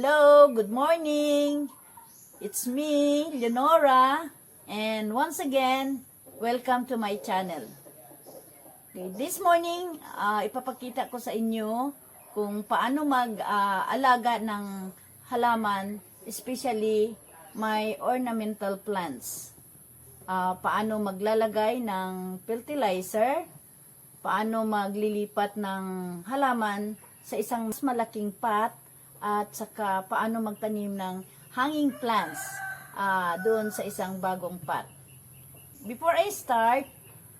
Hello, good morning. It's me, Leonora, and once again, welcome to my channel. Okay, this morning, ipapakita ko sa inyo kung paano mag-alaga ng halaman, especially my ornamental plants. Paano maglalagay ng fertilizer, paano maglilipat ng halaman sa isang mas malaking pot, at saka paano magtanim ng hanging plants doon sa isang bagong pot. Before I start,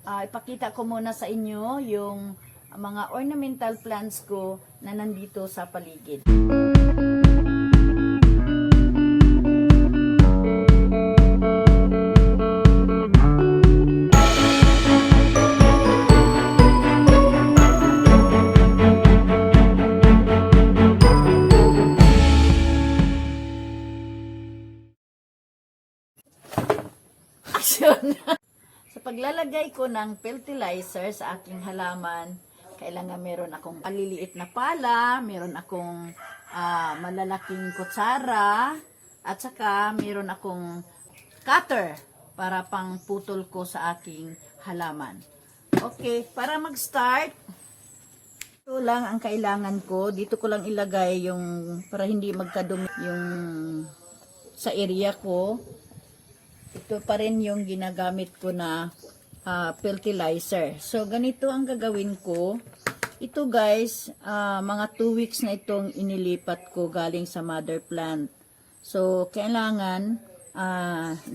ipakita ko muna sa inyo yung mga ornamental plants ko na nandito sa paligid. Sa paglalagay ko ng fertilizer sa aking halaman, kailangan meron akong maliliit na pala, meron akong malalaking kutsara, at saka meron akong cutter para pang putol ko sa aking halaman. Okay, para mag-start, ito lang ang kailangan ko. Dito ko lang ilagay yung, para hindi magkadumi yung sa area ko. Ito pa rin yung ginagamit ko na fertilizer. So, ganito ang gagawin ko. Ito guys, mga 2 weeks na itong inilipat ko galing sa mother plant. So, kailangan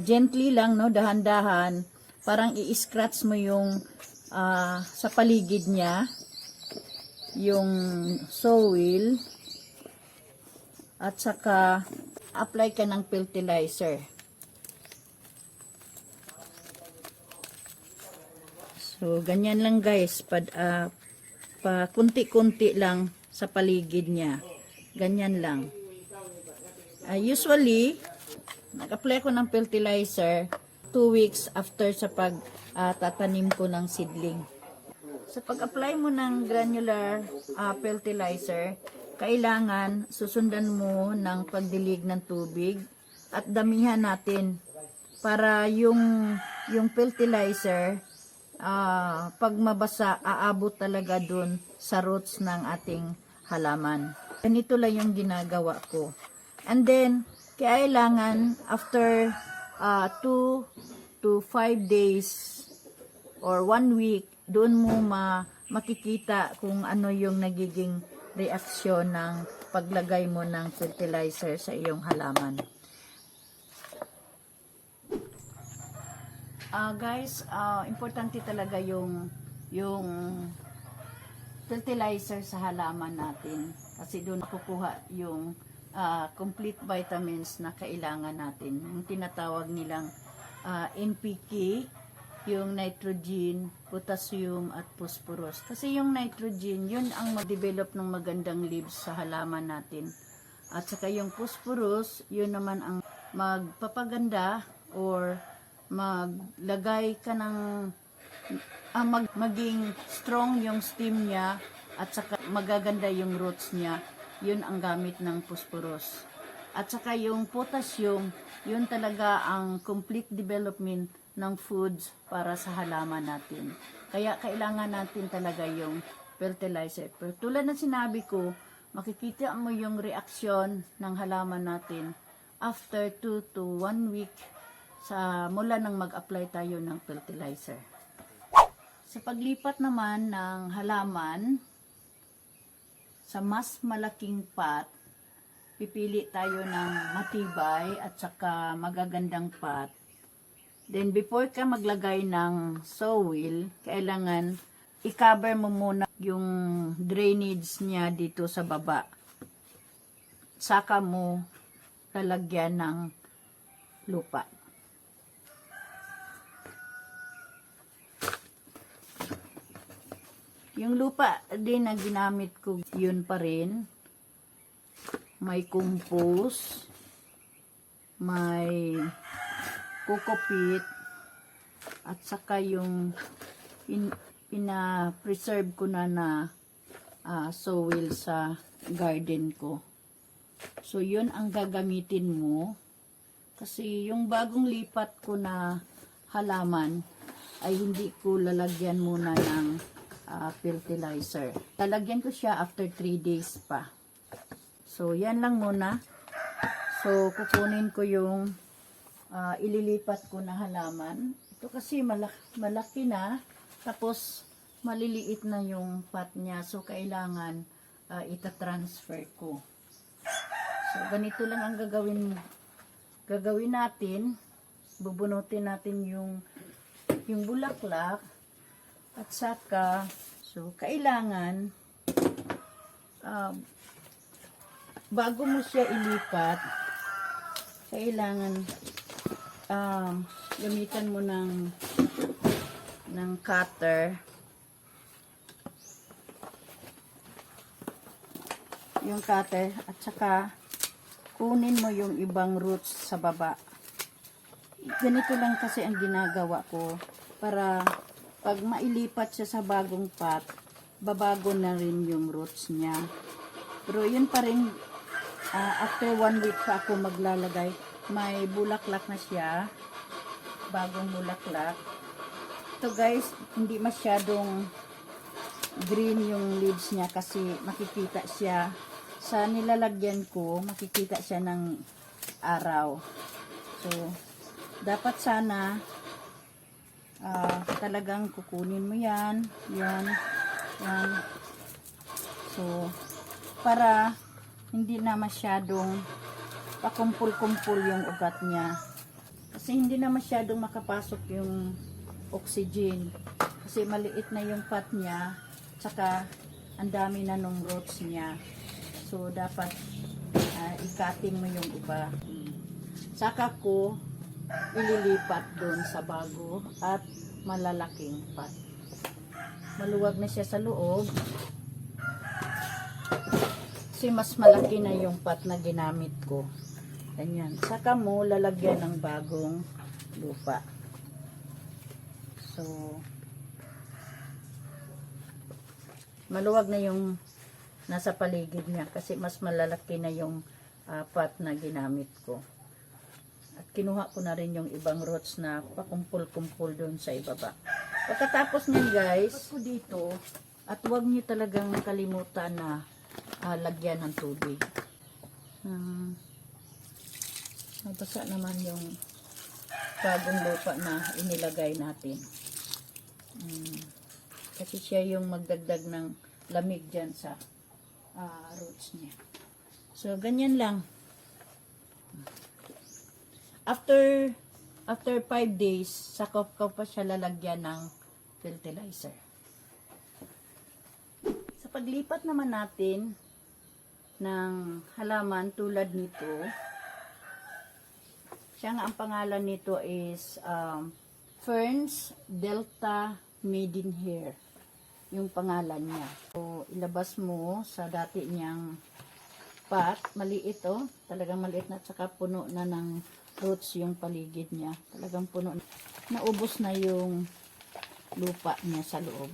gently lang, no, dahan-dahan. Parang i-scratch mo yung sa paligid niya, yung soil. At saka, apply ka ng fertilizer. So, ganyan lang guys, pa kunti-kunti lang sa paligid niya. Ganyan lang. Usually, nag-apply ko ng fertilizer 2 weeks after sa pagtatanim ko ng seedling. Sa pag-apply mo ng granular fertilizer, kailangan susundan mo ng pagdilig ng tubig at damihan natin para yung fertilizer pag mabasa, aabot talaga dun sa roots ng ating halaman. Ganito lang yung ginagawa ko. And then, kailangan after 2 to 5 days or 1 week, doon mo makikita kung ano yung nagiging reaksyon ng paglagay mo ng fertilizer sa iyong halaman. Guys, importante talaga yung fertilizer sa halaman natin kasi doon makukuha yung complete vitamins na kailangan natin. Yung tinatawag nilang NPK, yung nitrogen, potassium at phosphorus. Kasi yung nitrogen, yun ang mag-develop ng magandang leaves sa halaman natin. At saka yung phosphorus, yun naman ang magpapaganda or maglagay ka ng maging strong yung stem niya at saka magaganda yung roots niya. Yun ang gamit ng phosphorus. At saka yung potassium, yun talaga ang complete development ng foods para sa halaman natin. Kaya kailangan natin talaga yung fertilizer. Pero tulad ng sinabi ko, makikita mo yung reaksyon ng halaman natin after 2 to 1 week mula nang mag-apply tayo ng fertilizer. Sa paglipat naman ng halaman sa mas malaking pot, pipili tayo ng matibay at saka magagandang pot. Then before ka maglagay ng soil, kailangan i-cover mo muna yung drainage niya dito sa baba. Saka mo lalagyan ng lupa. Yung lupa din na ginamit ko, yun pa rin. May compost, may coco peat, at saka yung pina-preserve ko na soil sa garden ko. So, yun ang gagamitin mo. Kasi yung bagong lipat ko na halaman ay hindi ko lalagyan muna ng fertilizer. Lalagyan ko siya after 3 days pa. So, yan lang muna. So, kukunin ko yung ililipat ko na halaman. Ito kasi malaki na. Tapos, maliliit na yung pot niya. So, kailangan ita-transfer ko. So, ganito lang ang gagawin natin. Bubunutin natin yung bulaklak. At saka, so, kailangan bago mo siya ilipat, kailangan gamitan mo ng cutter yung cutter at saka kunin mo yung ibang roots sa baba. Ganito lang kasi ang ginagawa ko para pag mailipat siya sa bagong pot, babago na rin yung roots niya. Pero yun pa rin, after 1 week pa ako maglalagay, may bulaklak na siya, bagong bulaklak. Ito guys, hindi masyadong green yung leaves niya kasi makikita siya sa nilalagyan ko, makikita siya ng araw. So, dapat sana talagang kukunin mo yan. So, para hindi na masyadong pakumpul-kumpul yung ugat niya. Kasi hindi na masyadong makapasok yung oxygen. Kasi maliit na yung pot niya, tsaka ang dami na nung roots niya. So, dapat i-cutting mo yung iba. Saka ko ililipat doon sa bago at malalaking pot. Maluwag na siya sa loob. Kasi mas malaki na yung pot na ginamit ko. Ganyan. Saka mo lalagyan ng bagong lupa. So, maluwag na yung nasa paligid niya kasi mas malalaki na yung pot na ginamit ko. At kinuha ko na rin yung ibang roots na pakumpul-kumpul doon sa ibaba. Pagkatapos niyan guys, ko dito, at huwag niyo talagang kalimutan na lagyan ng tubig. Mabasa naman yung bagong lupa na inilagay natin. Kasi siya yung magdagdag ng lamig dyan sa roots niya. So, ganyan lang. After 5 days, saka ko pa siya lalagyan ng fertilizer. Sa paglipat naman natin ng halaman tulad nito, siya nga ang pangalan nito is Ferns Delta Maidenhair. Yung pangalan niya. So, ilabas mo sa dati niyang pot. Maliit oh. Talagang maliit na. Tsaka puno na ng roots yung paligid niya. Talagang puno. Naubos na yung lupa niya sa loob.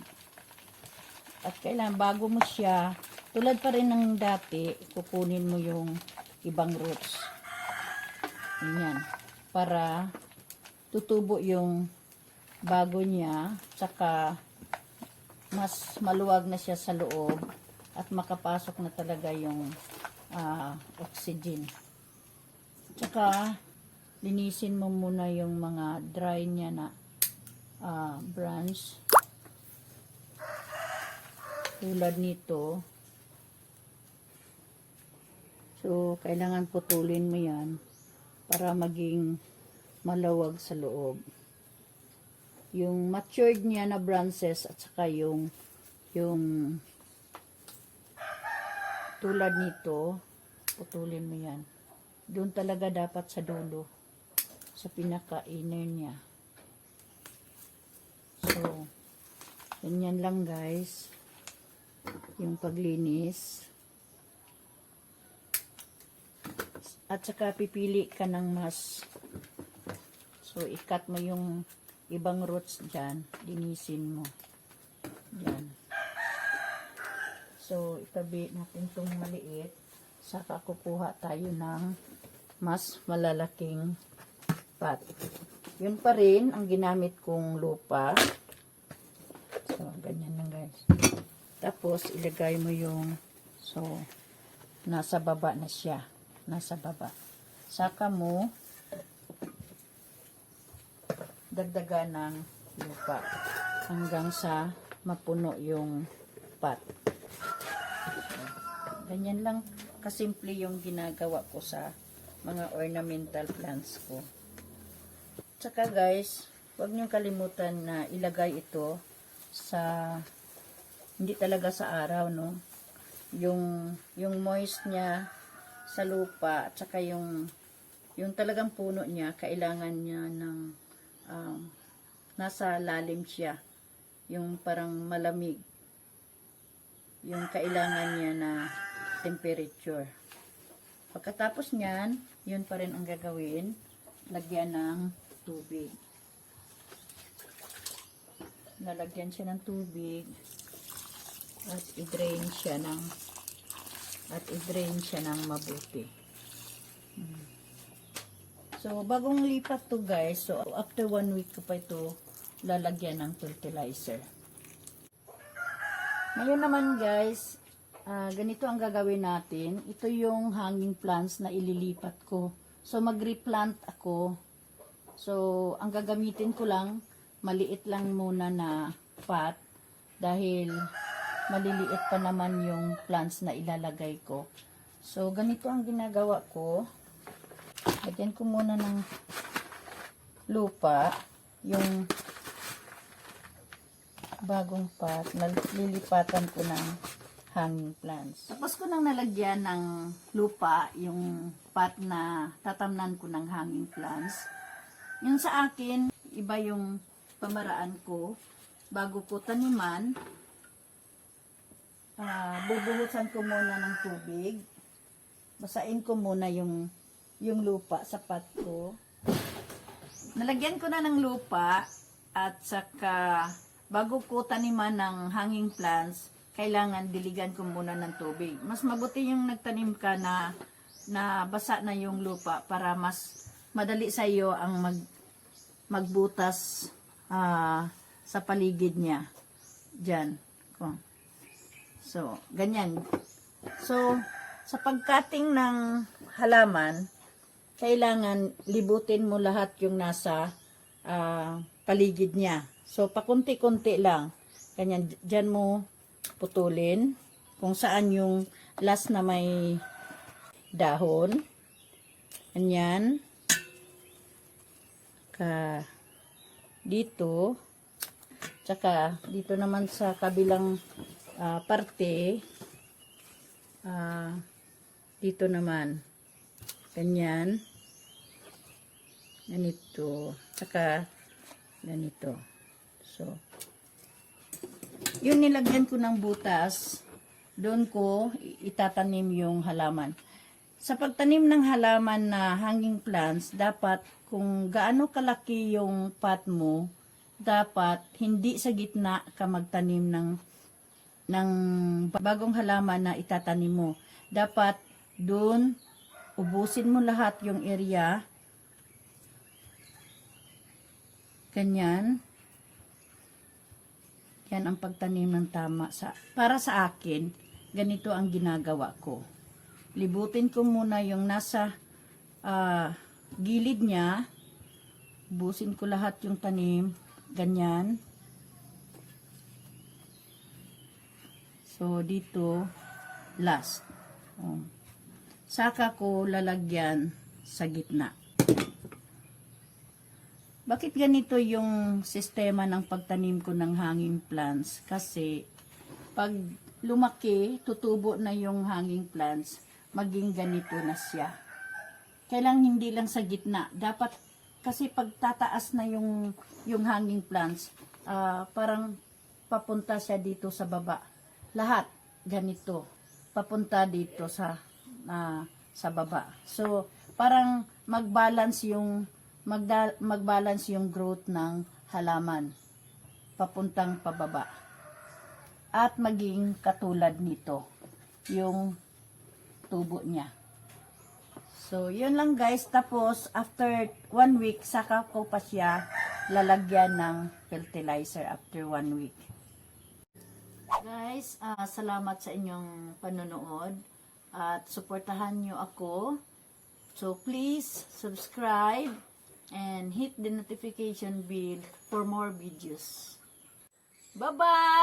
At kailangan bago mo siya, tulad pa rin ng dati, kukunin mo yung ibang roots. Ganyan. Para tutubo yung bago niya. Tsaka mas maluwag na siya sa loob. At makapasok na talaga yung oxygen. Tsaka linisin mo muna yung mga dry niya na branch. Tulad nito. So, kailangan putulin mo yan para maging malawag sa loob. Yung matured niya na branches at saka yung tulad nito, putulin mo yan. Doon talaga dapat sa dulo. Sa pinaka-inner niya. So, ganyan lang guys. Yung paglinis. At saka pipili ka ng mas. So, ikat mo yung ibang roots dyan. Linisin mo. Dyan. So, itabi natin itong maliit. Saka kukuha tayo ng mas malalaking pot. Yun pa rin ang ginamit kong lupa. So, ganyan lang guys. Tapos, ilagay mo yung, so, nasa baba na siya. Nasa baba. Saka mo, dagdagan ng lupa hanggang sa mapuno yung pot. So, ganyan lang kasimple yung ginagawa ko sa mga ornamental plants ko. Tsaka guys, huwag niyong kalimutan na ilagay ito sa, hindi talaga sa araw, no? Yung moist niya sa lupa, tsaka yung talagang puno niya, kailangan niya ng nasa lalim siya. Yung parang malamig. Yung kailangan niya na temperature. Pagkatapos niyan, yun pa rin ang gagawin. Lagyan ng tubig. Lalagyan siya ng tubig at i-drain siya ng mabuti. So, bagong lipat to guys. So, after 1 week ko pa ito lalagyan ng fertilizer. Ngayon naman guys, ganito ang gagawin natin. Ito yung hanging plants na ililipat ko. So, mag-replant ako. So, ang gagamitin ko lang, maliit lang muna na pot. Dahil, maliliit pa naman yung plants na ilalagay ko. So, ganito ang ginagawa ko. Lagyan ko muna ng lupa. Yung bagong pot, lilipatan ko ng hanging plants. Tapos ko nang nalagyan ng lupa yung pot na tatamnan ko ng hanging plants. Yung sa akin, iba yung pamaraan ko. Bago ko taniman, bubuhusan ko muna ng tubig. Basain ko muna yung lupa sa pot ko. Nalagyan ko na ng lupa at saka bago ko taniman ng hanging plants, kailangan diligan ko muna ng tubig. Mas mabuti yung nagtanim ka na basa na yung lupa para mas madali sa iyo ang magbutas sa paligid niya. Diyan. So, ganyan. So, sa pagkating ng halaman, kailangan libutin mo lahat yung nasa paligid niya. So, pakunti-kunti lang. Ganyan, dyan mo putulin kung saan yung last na may dahon. Ganyan. Dito. Tsaka, dito naman sa kabilang parte. Dito naman. Ganyan. Ganito. Tsaka, ganito. So, yun nilagyan ko ng butas, doon ko itatanim yung halaman. Sa pagtanim ng halaman na hanging plants, dapat kung gaano kalaki yung pot mo, dapat hindi sa gitna ka magtanim ng bagong halaman na itatanim mo. Dapat doon ubusin mo lahat yung area. Ganyan. Yan ang pagtanim ng tama. Para sa akin, ganito ang ginagawa ko. Libutin ko muna yung nasa gilid niya. Busin ko lahat yung tanim. Ganyan. So, dito, last. Saka ko lalagyan sa gitna. Bakit ganito yung sistema ng pagtanim ko ng hanging plants? Kasi pag lumaki, tutubo na yung hanging plants, maging ganito na siya. Kailang hindi lang sa gitna. Dapat kasi pag tataas na yung hanging plants, parang papunta siya dito sa baba. Lahat ganito. Papunta dito sa baba. So, parang mag-balance yung growth ng halaman papuntang pababa at maging katulad nito yung tubo niya. So, yun lang guys. Tapos, after 1 week, saka ko pa siya lalagyan ng fertilizer after 1 week. Guys, salamat sa inyong panonood at suportahan nyo ako. So, please subscribe and hit the notification bell for more videos. Bye-bye!